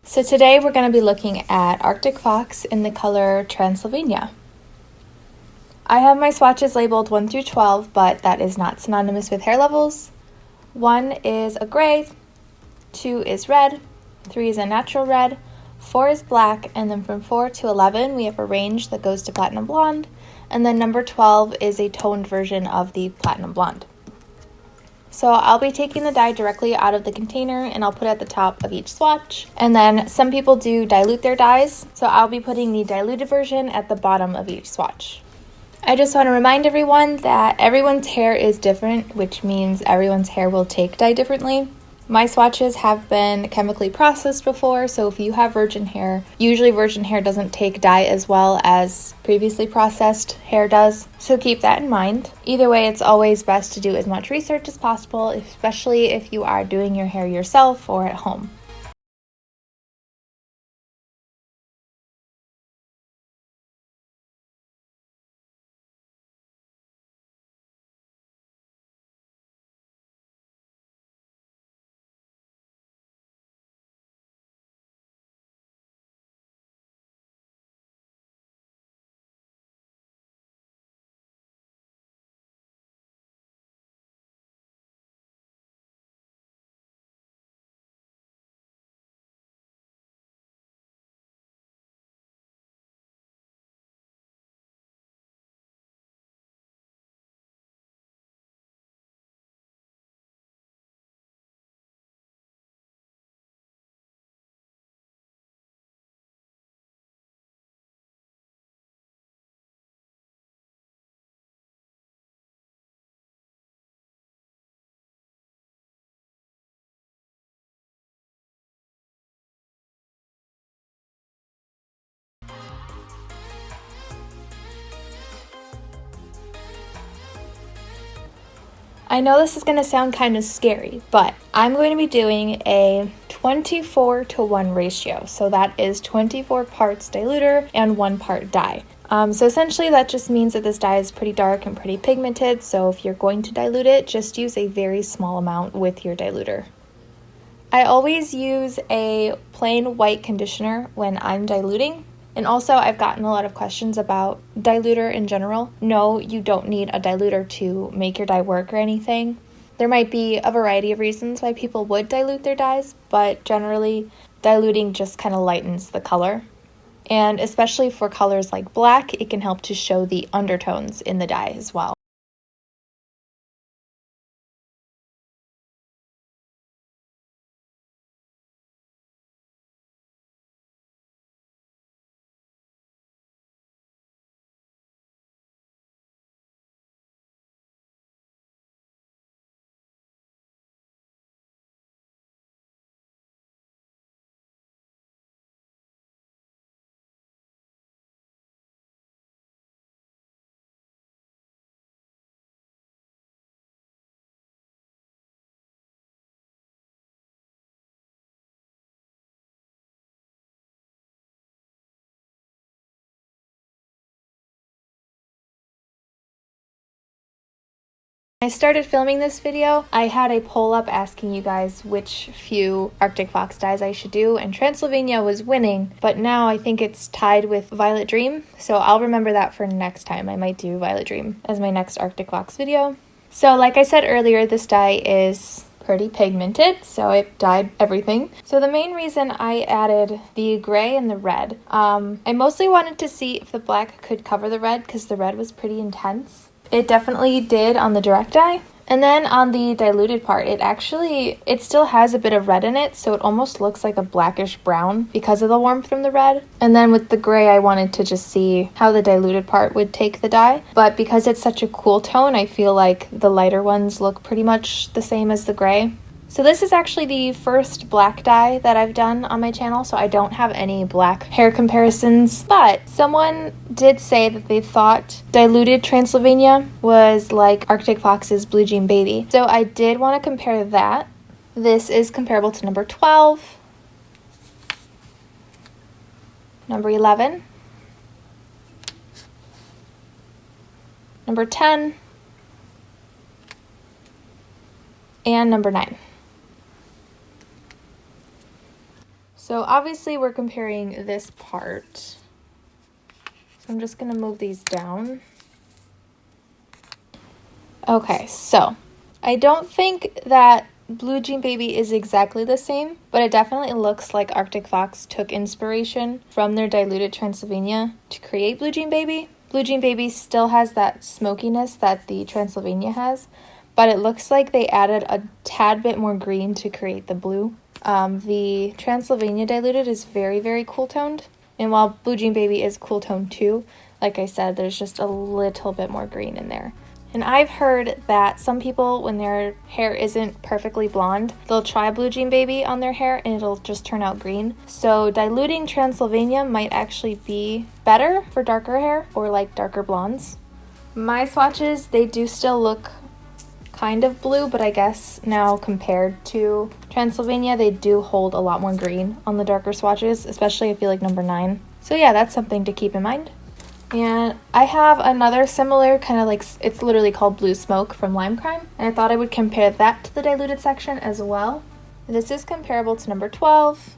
So today we're going to be looking at Arctic Fox in the color Transylvania. I have my swatches labeled 1 through 12, but that is not synonymous with hair levels. 1 is a gray, 2 is red, 3 is a natural red, 4 is black, and then from 4 to 11 we have a range that goes to platinum blonde, and then number 12 is a toned version of the platinum blonde. So I'll be taking the dye directly out of the container and I'll put it at the top of each swatch. And then some people do dilute their dyes, so I'll be putting the diluted version at the bottom of each swatch. I just want to remind everyone that everyone's hair is different, which means everyone's hair will take dye differently. My swatches have been chemically processed before, so if you have virgin hair, usually virgin hair doesn't take dye as well as previously processed hair does, so keep that in mind. Either way, it's always best to do as much research as possible, especially if you are doing your hair yourself or at home. I know this is going to sound kind of scary, but I'm going to be doing a 24:1 ratio. So that is 24 parts diluter and 1 part dye. So essentially that just means that this dye is pretty dark and pretty pigmented. So if you're going to dilute it, just use a very small amount with your diluter. I always use a plain white conditioner when I'm diluting. And also, I've gotten a lot of questions about diluter in general. No, you don't need a diluter to make your dye work or anything. There might be a variety of reasons why people would dilute their dyes, but generally, diluting just kind of lightens the color. And especially for colors like black, it can help to show the undertones in the dye as well. When I started filming this video, I had a poll up asking you guys which few Arctic Fox dyes I should do, and Transylvania was winning, but now I think it's tied with Violet Dream, so I'll remember that for next time. I might do Violet Dream as my next Arctic Fox video. So like I said earlier, this dye is pretty pigmented, so it dyed everything. So the main reason I added the gray and the red, I mostly wanted to see if the black could cover the red because the red was pretty intense. It definitely did on the direct dye. And then on the diluted part, it still has a bit of red in it, so it almost looks like a blackish brown because of the warmth from the red. And then with the gray, I wanted to just see how the diluted part would take the dye. But because it's such a cool tone, I feel like the lighter ones look pretty much the same as the gray. So this is actually the first black dye that I've done on my channel, so I don't have any black hair comparisons, but someone did say that they thought diluted Transylvania was like Arctic Fox's Blue Jean Baby. So I did want to compare that. This is comparable to number 12, number 11, number 10, and number 9. So obviously we're comparing this part. So I'm just gonna move these down. Okay, so I don't think that Blue Jean Baby is exactly the same, but it definitely looks like Arctic Fox took inspiration from their diluted Transylvania to create Blue Jean Baby. Blue Jean Baby still has that smokiness that the Transylvania has, but it looks like they added a tad bit more green to create the blue. The Transylvania diluted is very, very cool toned, and while Blue Jean Baby is cool toned too, like I said, there's just a little bit more green in there. And I've heard that some people, when their hair isn't perfectly blonde, they'll try Blue Jean Baby on their hair and it'll just turn out green. So diluting Transylvania might actually be better for darker hair or like darker blondes. My swatches, they do still look kind of blue, but I guess now compared to Transylvania, they do hold a lot more green on the darker swatches, especially I feel like number 9. So yeah, that's something to keep in mind. And I have another similar kind of like, it's literally called Blue Smoke from Lime Crime, and I thought I would compare that to the diluted section as well. This is comparable to number 12,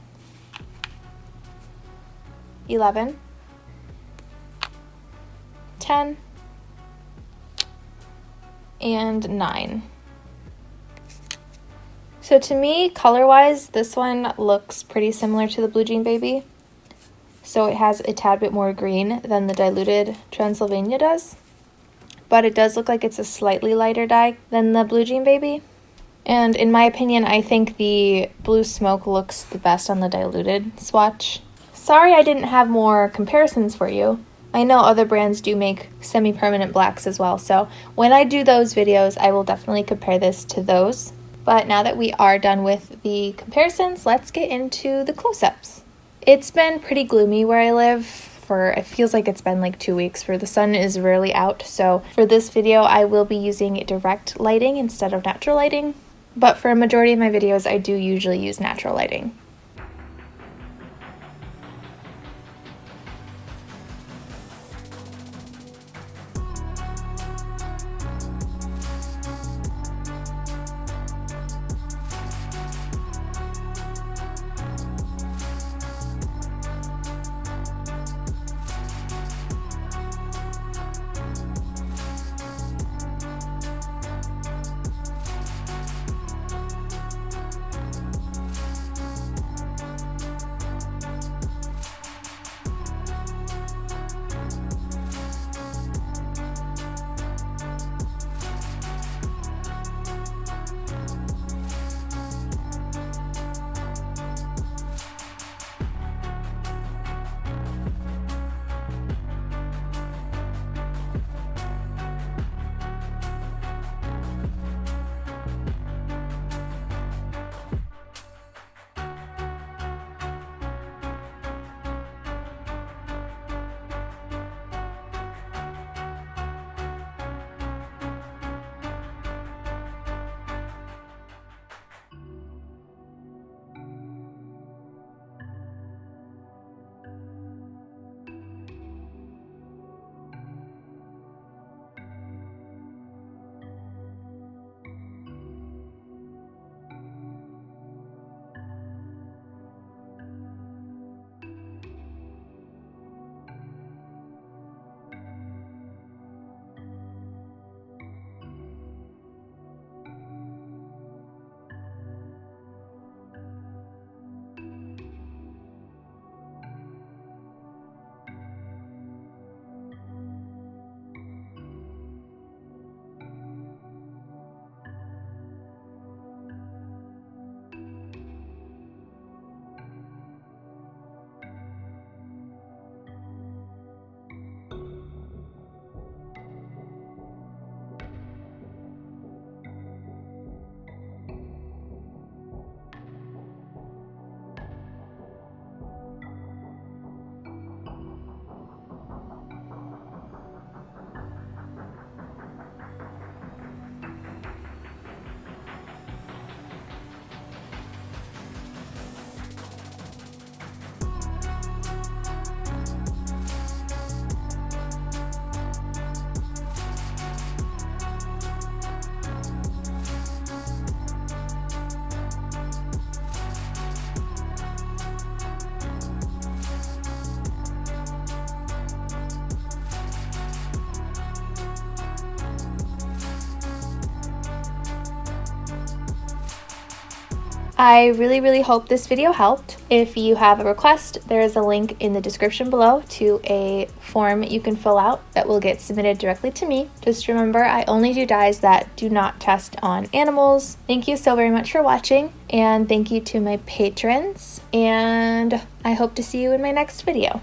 11, 10, and 9. So to me, color-wise, this one looks pretty similar to the Blue Jean Baby. So it has a tad bit more green than the diluted Transylvania does, but it does look like it's a slightly lighter dye than the Blue Jean Baby. And in my opinion, I think the Blue Smoke looks the best on the diluted swatch. Sorry I didn't have more comparisons for you. I know other brands do make semi-permanent blacks as well, so when I do those videos, I will definitely compare this to those. But now that we are done with the comparisons, let's get into the close-ups. It's been pretty gloomy where I live it feels like it's been like 2 weeks where the sun is rarely out. So for this video, I will be using direct lighting instead of natural lighting. But for a majority of my videos, I do usually use natural lighting. I really hope this video helped. If you have a request, there is a link in the description below to a form you can fill out that will get submitted directly to me. Just remember, I only do dyes that do not test on animals. Thank you so very much for watching, and thank you to my patrons, and I hope to see you in my next video.